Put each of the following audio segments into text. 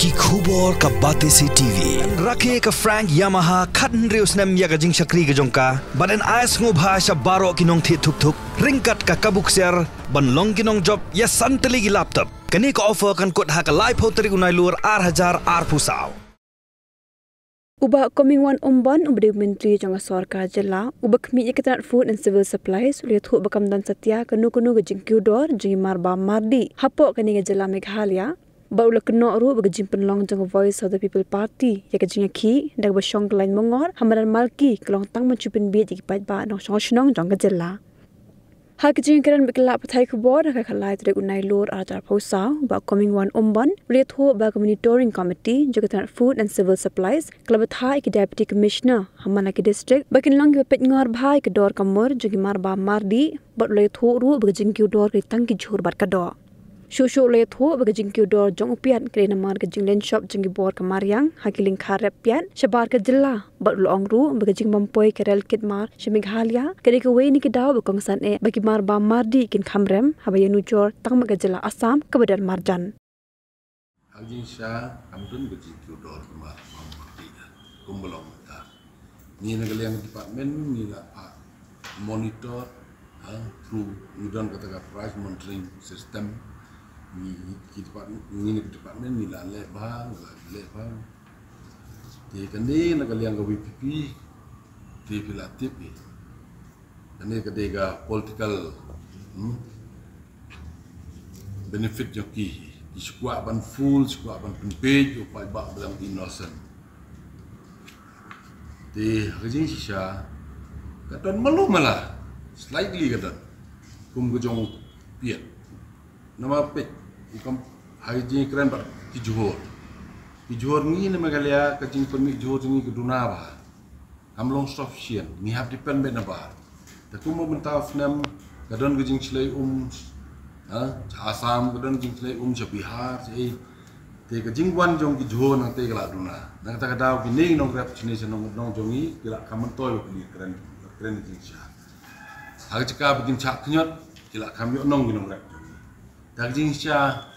ki khubor ka bate si TV rakhe ka Frank Yamaha khatn reus nam ya ka jing shakri ka jongka baden ais ngo bha sha baro kinong thi thuk thuk ringkat ka kabuk ser ban long kinong job ya santali gi laptop kani ka offer kan kot ha ka live hoteri unai lur 8000 ar pusau Uba coming one umban ubde menteri janga sarkar jilla uba khmi ekatrat food and civil supplies uliat hu bakam dan satya kanu gajing dor jingi marba mardi hapo kani ga jilla Meghalaya ba ula kno ru ba gajing penlong janga voice of the people party ya gajing khi dag ba shong lain mongor hamaran malki klong tang ma chupin bi ji pat ba no shnong janga jilla ha gajing karan bikla pathai khubor ka khalai tre unai lor ajar phosa ba coming one umban uliat hu ba monitoring committee jagatan food and civil supplies club thai ki deputy commissioner hamana ki district bakin long pe ngor bhai ke dor kamor jogi mar ba mardi ba uliat hu ru ba gajing dor ki tang ki jhur bat ka do Shushu le thu ba gajing dor jong upian krena mar gajing len shop jingi bor kamaryang hakiling kharep pian shabar ka jilla ba long ru ba gajing mampoi kerel kit mar Meghalaya kare ka we ni ki daw ba kongsan e ba ki mar ba mardi kin khamrem habayanu jor tang ma jilla Assam kabadan marjan Haljin sha amdun gajing dor kemar mardi kumbalong ta ni nagaliang department ni la monitor through udon kata price monitoring system ni department ni la le bang te kande na kaliang ga WPP te pilatip kande kadega political benefit joki isukwa ban full sukwa ban page upai ba belang innocent te hajing sisa kadon malu malah slightly kadon kum gojong piet nama pet ikam hajing keren bar ki johor ni na Meghalaya ka jing permit johor ni ke duna ba am long sufficient ni have depend ben ba ta kum mo mentaf nam kadon gajing chlei Assam kadon jing chlei sa Bihar sei te ka jing wan jong ki johor nang te kala duna nang ta kadaw ki ning nong rap chini nong jongi kila kaman toy ki keren jing sha ha chika begin chak knyot kila kam yo nong nong rap Dagjing sya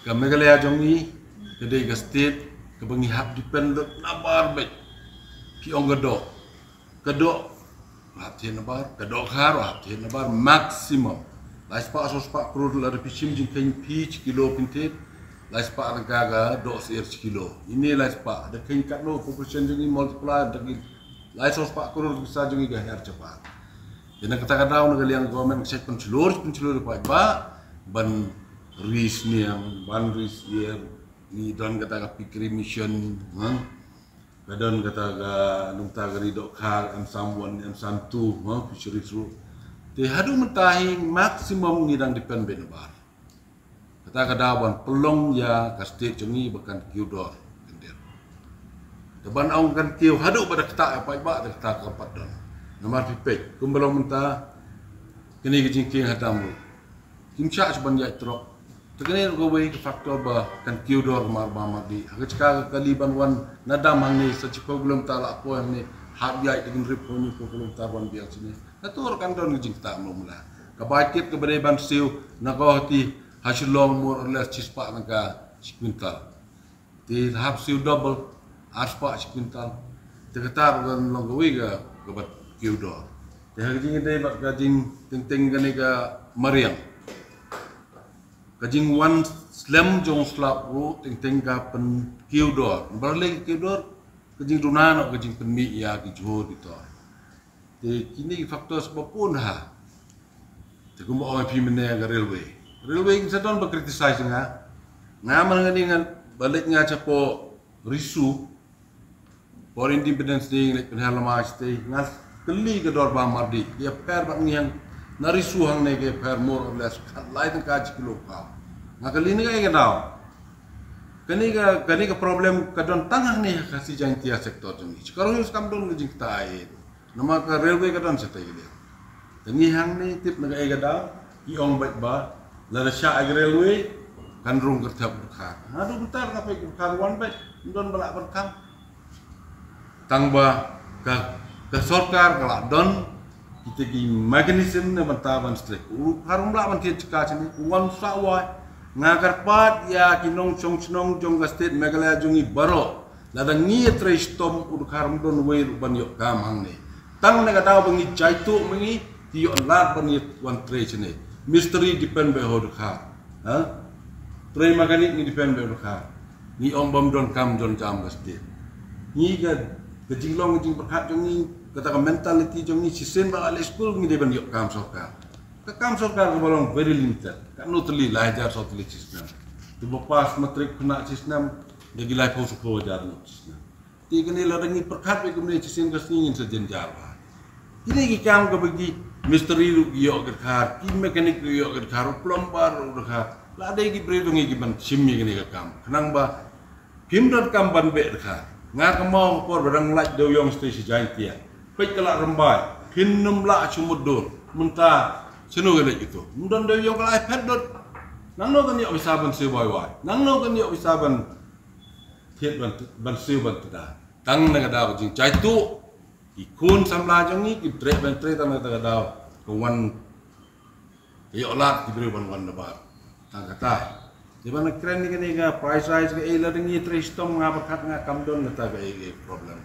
ke Meghalaya jongi kedai ke state ke bangi hap depend nabar bet ki ong kedok hap tien nabar kedok har hap tien nabar maksimum lais pa asos pa krud la repisim jing kain pitch kilo pintet lais pa gaga do ser kilo ini lais pa ada kain katlo population jongi multiply dagi lais asos pa krud bisa jongi ga her cepat dina kata-kata nagaliang government set pencelur pa ban ris ni don kata ka pikri mission kadon kata ka nungta gari dok khar am someone am santu fishery through te hadu mentahi maksimum ni dang depend ben bar kata ka dawan pelong ya ka state jongi bakan kiudor kender deban aung kan kiu hadu pada kata apa ba kata ka padon nomor pipek kumbelong menta kini gijing hatamu kimcha seban ya trok tekene go way faktor ba kan kiudor mar ba madi agachka kaliban wan nadam hangni such problem tala ko hamni hab ya tegin rip ko ni problem ta wan biang sini natur kan don jing ta mula ka bakit ke bereban siu na ko ti hasilong more or less chispa naka quintal ti hab siu double aspa quintal tegatar gan long go way ga bat kiudor te haging dei ba gajing ting gani ga mariam kajing one slam jong slap ru ting ka pen kiudor berleng kiudor kajing duna no kajing pen mi ya ki johor gitu te kini faktor sebabun ha te kum oi pi mene ga railway kita don ba criticize nga ngani ngan balik nga chapo risu for independence day lek pen halama stay nga keli ga dor ba mardi dia per ba ngiang nari suhang nege per more or less lain kaj kilo ka ngakali ni ga daw kani ka problem kadon tangang ni kasi jang tia sektor jeng sekarang us kam don jing tai nama ka railway kadon setai dia tani hang ni tip naga ga daw ki ong baik ba la sha railway kan rung kerja berkah aduh bentar ngapai berkah wan baik don balak berkah tangba ka sarkar kala don kita gi mechanism na bantaban strike harum la man ti cika sini wan sawai Ngagar pat ya kinong chong jong state Meghalaya jungi baro ladang ngi trestom udkar don we ban yok kam hang ne tang na gataw bangi jaitu mangi ti yo lat ban yit wan tre chene mystery depend be hod kha ha tre magani ni depend be kha ni om bom don kam don jam state ni ga jinglong jing perhat jungi kata mentality jungi sisen ba ale school ngi de ban yok kam sokka kam sokka ko bolong very limited kan nutli lajar sotli sistem tu pas matrik kena sistem de gilai po suko jar no sistem ti kene la rangi perkhat be kumne sisen kasni ngin sejen jawa ini ki kam ko bagi misteri ru yo khar ki mekanik ru yo khar plumber ru khar la de ki bre dungi ki ban simmi kene kam kenang ba kimdot kam ban be khar nga ka mo por barang laj do yong station jaintia pek kala rembai kinnum la chumudun munta sino gele itu mundan do yong kala iPad dot nang no kan yo bisa ban se boy wai nang no kan yo bisa ban thiet ban se ban tada tang na da jing chai tu ikun samla jong ni ki tre ban tre tang na da ko wan yo lat ki bre ban da ba tang kata di mana keren ni ga price rise ga e la ring ni tre stom nga ba khat nga kam don na ta ga e problem